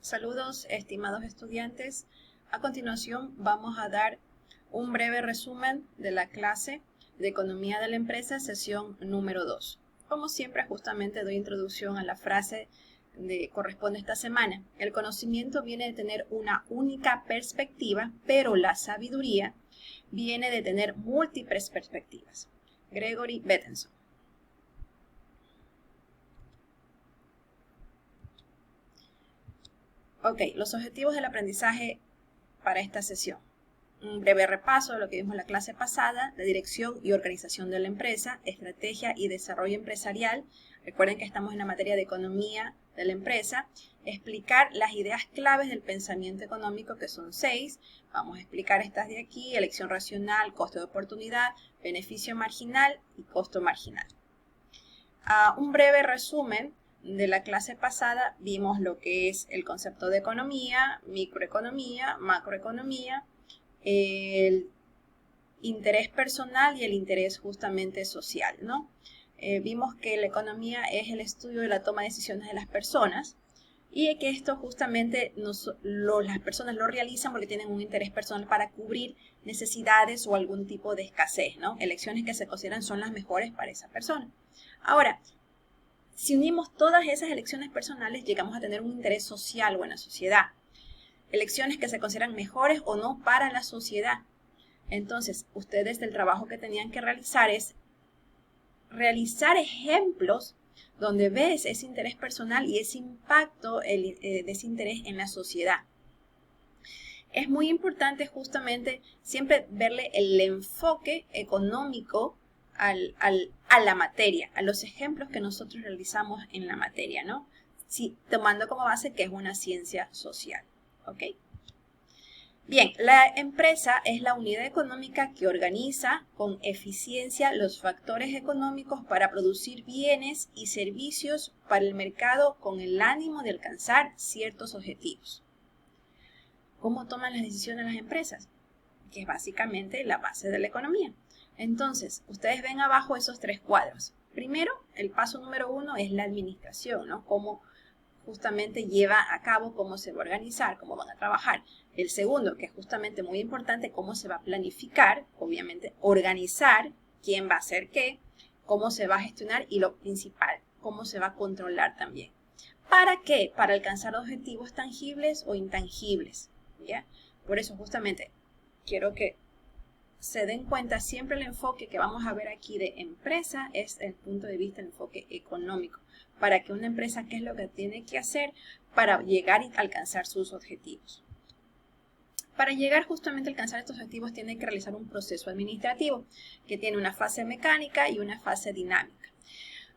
Saludos, estimados estudiantes. A continuación vamos a dar un breve resumen de la clase de Economía de la Empresa, sesión número 2. Como siempre, justamente doy introducción a la frase que corresponde esta semana. El conocimiento viene de tener una única perspectiva, pero la sabiduría viene de tener múltiples perspectivas. Gregory Bateson. Ok, los objetivos del aprendizaje para esta sesión. Un breve repaso de lo que vimos en la clase pasada, la dirección y organización de la empresa, estrategia y desarrollo empresarial. Recuerden que estamos en la materia de economía de la empresa. Explicar las ideas claves del pensamiento económico, que son 6. Vamos a explicar estas de aquí: elección racional, costo de oportunidad, beneficio marginal y costo marginal. Un breve resumen de la clase pasada. Vimos lo que es el concepto de economía, microeconomía, macroeconomía, el interés personal y el interés justamente social, ¿no? Vimos que la economía es el estudio de la toma de decisiones de las personas y que esto justamente las personas lo realizan porque tienen un interés personal para cubrir necesidades o algún tipo de escasez, ¿no? Elecciones que se consideran son las mejores para esa persona. Ahora, si unimos todas esas elecciones personales, llegamos a tener un interés social o en la sociedad. Elecciones que se consideran mejores o no para la sociedad. Entonces, ustedes del trabajo que tenían que realizar es realizar ejemplos donde ves ese interés personal y ese impacto de ese interés en la sociedad. Es muy importante justamente siempre verle el enfoque económico a la materia, a los ejemplos que nosotros realizamos en la materia, ¿no? Sí, tomando como base que es una ciencia social, ¿ok? Bien, la empresa es la unidad económica que organiza con eficiencia los factores económicos para producir bienes y servicios para el mercado con el ánimo de alcanzar ciertos objetivos. ¿Cómo toman las decisiones las empresas? Que es básicamente la base de la economía. Entonces, ustedes ven abajo esos 3 cuadros. Primero, el paso número 1 es la administración, ¿no? Cómo justamente lleva a cabo, cómo se va a organizar, cómo van a trabajar. El segundo, que es justamente muy importante, cómo se va a planificar, obviamente organizar, quién va a hacer qué, cómo se va a gestionar y lo principal, cómo se va a controlar también. ¿Para qué? Para alcanzar objetivos tangibles o intangibles, ¿ya? Por eso justamente quiero que se den cuenta siempre el enfoque que vamos a ver aquí de empresa es el punto de vista, el enfoque económico. Para que una empresa, ¿qué es lo que tiene que hacer para llegar y alcanzar sus objetivos? Para llegar justamente a alcanzar estos objetivos tiene que realizar un proceso administrativo que tiene una fase mecánica y una fase dinámica.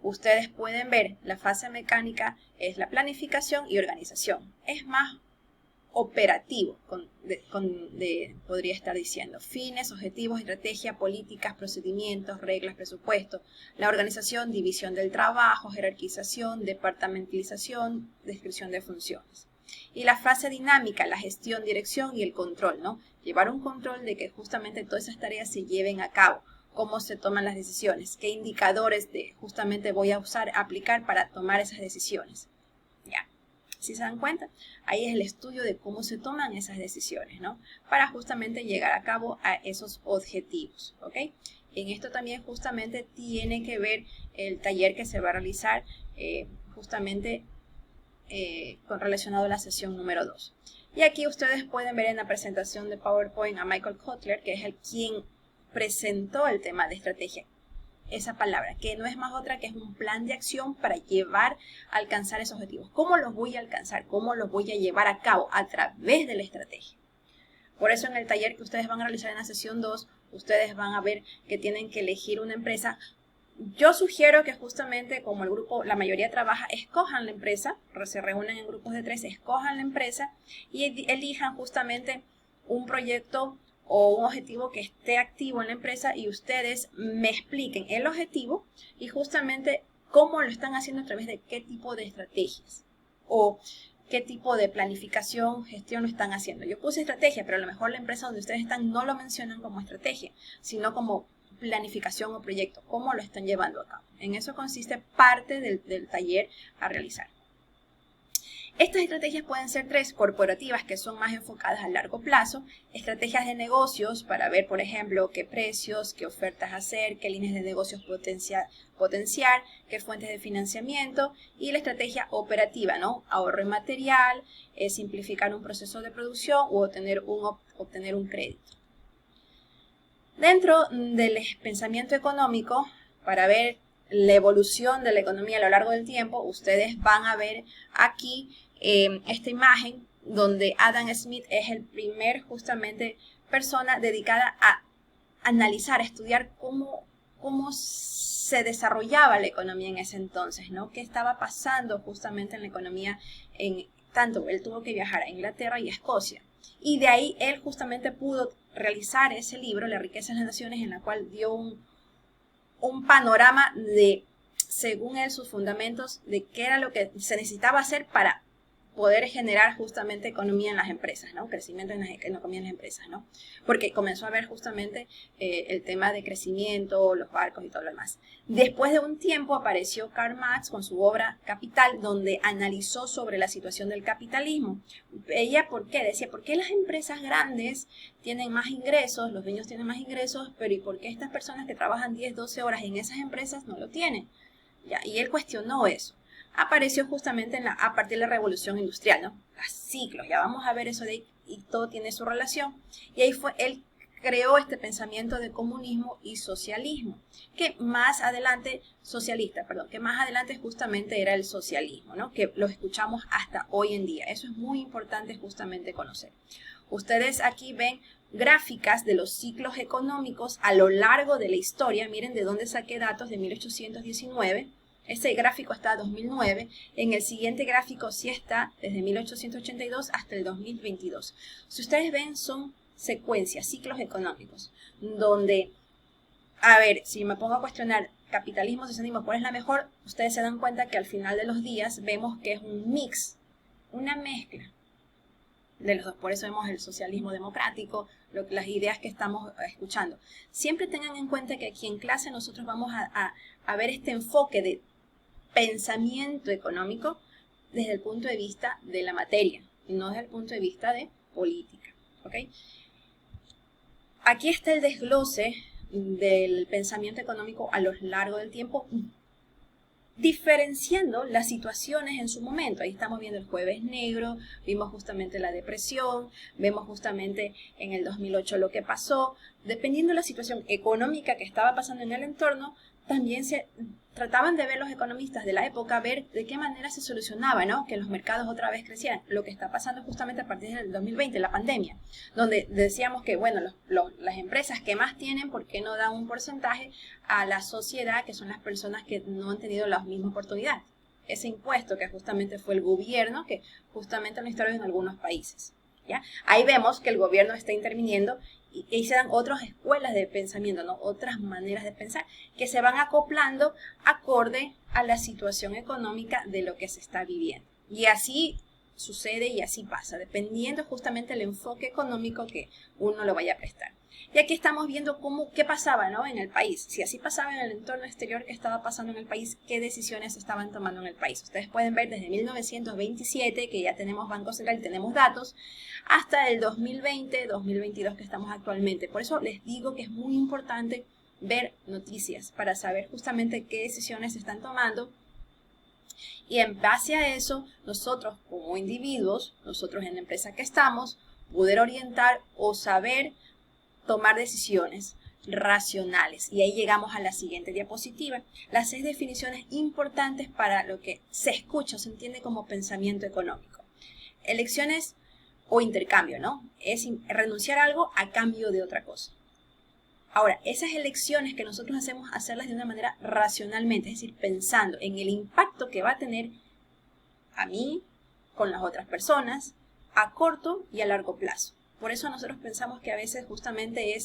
Ustedes pueden ver, la fase mecánica es la planificación y organización. Es más operativo, podría estar diciendo, fines, objetivos, estrategia, políticas, procedimientos, reglas, presupuesto, la organización, división del trabajo, jerarquización, departamentalización, descripción de funciones. Y la fase dinámica, la gestión, dirección y el control, ¿no? Llevar un control de que justamente todas esas tareas se lleven a cabo, cómo se toman las decisiones, qué indicadores justamente voy a aplicar para tomar esas decisiones. Ya. Si se dan cuenta, ahí es el estudio de cómo se toman esas decisiones, ¿no? Para justamente llegar a cabo a esos objetivos, ¿ok? En esto también justamente tiene que ver el taller que se va a realizar justamente relacionado a la sesión número 2. Y aquí ustedes pueden ver en la presentación de PowerPoint a Michael Kotler, que es quien presentó el tema de estrategia. Esa palabra, que no es más otra que es un plan de acción para llevar a alcanzar esos objetivos. ¿Cómo los voy a alcanzar? ¿Cómo los voy a llevar a cabo? A través de la estrategia. Por eso en el taller que ustedes van a realizar en la sesión 2, ustedes van a ver que tienen que elegir una empresa. Yo sugiero que justamente como el grupo, la mayoría trabaja, escojan la empresa, se reúnen en grupos de 3, escojan la empresa y elijan justamente un proyecto o un objetivo que esté activo en la empresa y ustedes me expliquen el objetivo y justamente cómo lo están haciendo a través de qué tipo de estrategias o qué tipo de planificación, gestión lo están haciendo. Yo puse estrategia, pero a lo mejor la empresa donde ustedes están no lo mencionan como estrategia, sino como planificación o proyecto, cómo lo están llevando a cabo. En eso consiste parte del taller a realizar. Estas estrategias pueden ser tres: corporativas, que son más enfocadas a largo plazo; estrategias de negocios para ver, por ejemplo, qué precios, qué ofertas hacer, qué líneas de negocios potenciar, qué fuentes de financiamiento; y la estrategia operativa, ¿no? Ahorro en material, simplificar un proceso de producción u obtener un crédito. Dentro del pensamiento económico, para ver la evolución de la economía a lo largo del tiempo, ustedes van a ver aquí esta imagen donde Adam Smith es el primer justamente persona dedicada a analizar, a estudiar cómo se desarrollaba la economía en ese entonces, ¿no? ¿Qué estaba pasando justamente en la economía? Tanto él tuvo que viajar a Inglaterra y a Escocia. Y de ahí él justamente pudo realizar ese libro, La riqueza de las naciones, en la cual dio un panorama de, según él, sus fundamentos de qué era lo que se necesitaba hacer para poder generar justamente economía en las empresas, ¿no? Crecimiento en la economía en las empresas, ¿no? Porque comenzó a ver justamente el tema de crecimiento, los barcos y todo lo demás. Después de un tiempo apareció Karl Marx con su obra Capital, donde analizó sobre la situación del capitalismo. Ella, ¿por qué? Decía, ¿por qué las empresas grandes tienen más ingresos, los dueños tienen más ingresos, pero ¿y por qué estas personas que trabajan 10, 12 horas en esas empresas no lo tienen? ¿Ya? Y él cuestionó eso. Apareció justamente a partir de la revolución industrial, ¿no? Los ciclos, ya vamos a ver eso de ahí, y todo tiene su relación. Y ahí él creó este pensamiento de comunismo y socialismo, que más adelante justamente era el socialismo, ¿no? Que lo escuchamos hasta hoy en día. Eso es muy importante justamente conocer. Ustedes aquí ven gráficas de los ciclos económicos a lo largo de la historia. Miren de dónde saqué datos de 1819. Ese gráfico está 2009, en el siguiente gráfico sí está desde 1882 hasta el 2022. Si ustedes ven, son secuencias, ciclos económicos, donde, a ver, si me pongo a cuestionar capitalismo, socialismo, ¿cuál es la mejor? Ustedes se dan cuenta que al final de los días vemos que es un mix, una mezcla de los dos. Por eso vemos el socialismo democrático, las ideas que estamos escuchando. Siempre tengan en cuenta que aquí en clase nosotros vamos a ver este enfoque de pensamiento económico desde el punto de vista de la materia y no desde el punto de vista de política. ¿Okay? Aquí está el desglose del pensamiento económico a lo largo del tiempo, diferenciando las situaciones en su momento. Ahí estamos viendo el Jueves Negro, vimos justamente la depresión, vemos justamente en el 2008 lo que pasó. Dependiendo de la situación económica que estaba pasando en el entorno, también se trataban de ver los economistas de la época, ver de qué manera se solucionaba, ¿no? Que los mercados otra vez crecieran. Lo que está pasando justamente a partir del 2020, la pandemia, donde decíamos que, bueno, las empresas que más tienen, ¿por qué no dan un porcentaje a la sociedad, que son las personas que no han tenido la misma oportunidad? Ese impuesto que justamente fue el gobierno, que justamente lo instauró en algunos países. ¿Ya? Ahí vemos que el gobierno está interviniendo y se dan otras escuelas de pensamiento, ¿no? Otras maneras de pensar que se van acoplando acorde a la situación económica de lo que se está viviendo. Y así sucede y así pasa, dependiendo justamente del enfoque económico que uno lo vaya a prestar. Y aquí estamos viendo qué pasaba, ¿no? En el país. Si así pasaba en el entorno exterior, ¿qué estaba pasando en el país? ¿Qué decisiones se estaban tomando en el país? Ustedes pueden ver desde 1927, que ya tenemos Banco Central y tenemos datos, hasta el 2020, 2022 que estamos actualmente. Por eso les digo que es muy importante ver noticias para saber justamente qué decisiones se están tomando. Y en base a eso, nosotros como individuos, nosotros en la empresa que estamos, poder orientar o saber tomar decisiones racionales. Y ahí llegamos a la siguiente diapositiva. Las 6 definiciones importantes para lo que se escucha o se entiende como pensamiento económico. Elecciones o intercambio, ¿no? Es renunciar a algo a cambio de otra cosa. Ahora, esas elecciones que nosotros hacemos, hacerlas de una manera racionalmente, es decir, pensando en el impacto que va a tener a mí, con las otras personas, a corto y a largo plazo. Por eso nosotros pensamos que a veces justamente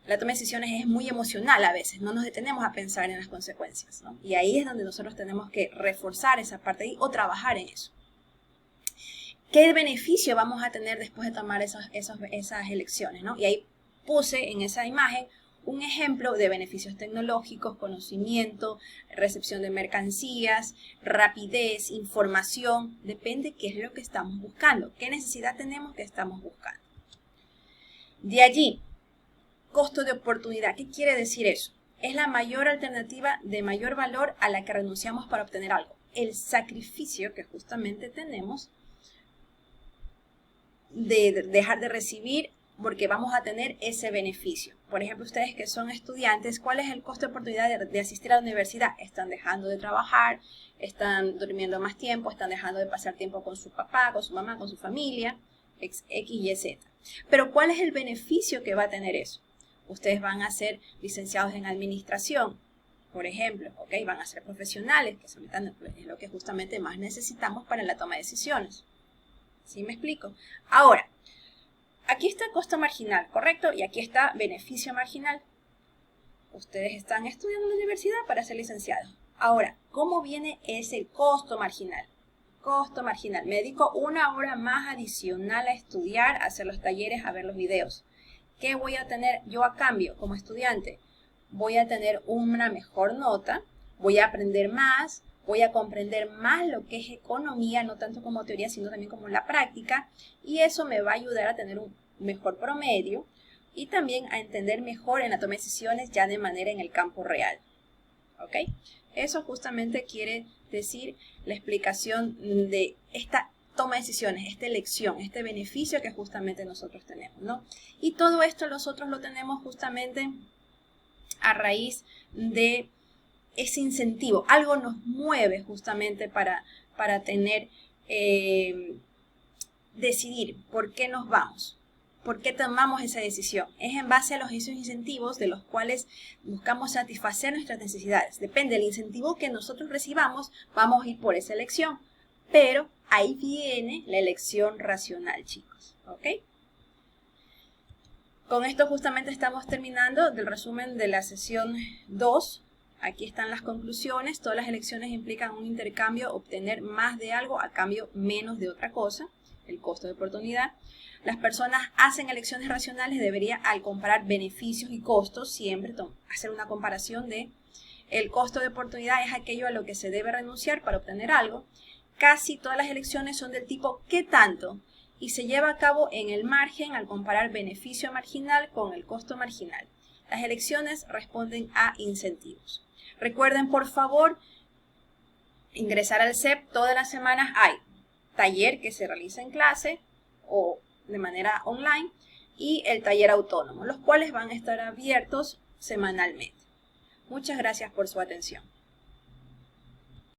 la toma de decisiones es muy emocional a veces, no nos detenemos a pensar en las consecuencias, ¿no? Y ahí es donde nosotros tenemos que reforzar esa parte ahí o trabajar en eso. ¿Qué beneficio vamos a tener después de tomar esas elecciones, ¿no? Y ahí puse en esa imagen un ejemplo de beneficios tecnológicos, conocimiento, recepción de mercancías, rapidez, información, depende qué es lo que estamos buscando, qué necesidad tenemos que estamos buscando. De allí, costo de oportunidad. ¿Qué quiere decir eso? Es la mayor alternativa de mayor valor a la que renunciamos para obtener algo. El sacrificio que justamente tenemos de dejar de recibir porque vamos a tener ese beneficio. Por ejemplo, ustedes que son estudiantes, ¿cuál es el costo de oportunidad de asistir a la universidad? Están dejando de trabajar, están durmiendo más tiempo, están dejando de pasar tiempo con su papá, con su mamá, con su familia, X, Y, Z. Pero ¿cuál es el beneficio que va a tener eso? Ustedes van a ser licenciados en administración, por ejemplo, ¿ok? Van a ser profesionales, que es lo que justamente más necesitamos para la toma de decisiones. ¿Sí me explico? Ahora, aquí está costo marginal, ¿correcto? Y aquí está beneficio marginal. Ustedes están estudiando en la universidad para ser licenciados. Ahora, ¿cómo viene ese costo marginal? Costo marginal. Me dedico 1 hora más adicional a estudiar, a hacer los talleres, a ver los videos. ¿Qué voy a tener yo a cambio como estudiante? Voy a tener una mejor nota, voy a aprender más, voy a comprender más lo que es economía, no tanto como teoría, sino también como la práctica, y eso me va a ayudar a tener un mejor promedio y también a entender mejor en la toma de decisiones ya de manera en el campo real. ¿Ok? Eso justamente quiere decir la explicación de esta toma de decisiones, esta elección, este beneficio que justamente nosotros tenemos, ¿no? Y todo esto nosotros lo tenemos justamente a raíz de ese incentivo. Algo nos mueve justamente para tener, decidir por qué nos vamos. ¿Por qué tomamos esa decisión? Es en base a esos incentivos de los cuales buscamos satisfacer nuestras necesidades. Depende del incentivo que nosotros recibamos, vamos a ir por esa elección. Pero ahí viene la elección racional, chicos. ¿Ok? Con esto justamente estamos terminando del resumen de la sesión 2. Aquí están las conclusiones. Todas las elecciones implican un intercambio, obtener más de algo a cambio menos de otra cosa, el costo de oportunidad. Las personas hacen elecciones racionales, debería al comparar beneficios y costos, siempre hacer una comparación de el costo de oportunidad es aquello a lo que se debe renunciar para obtener algo. Casi todas las elecciones son del tipo ¿qué tanto? Y se lleva a cabo en el margen al comparar beneficio marginal con el costo marginal. Las elecciones responden a incentivos. Recuerden, por favor, ingresar al CEP. Todas las semanas hay taller que se realiza en clase o de manera online y el taller autónomo, los cuales van a estar abiertos semanalmente. Muchas gracias por su atención.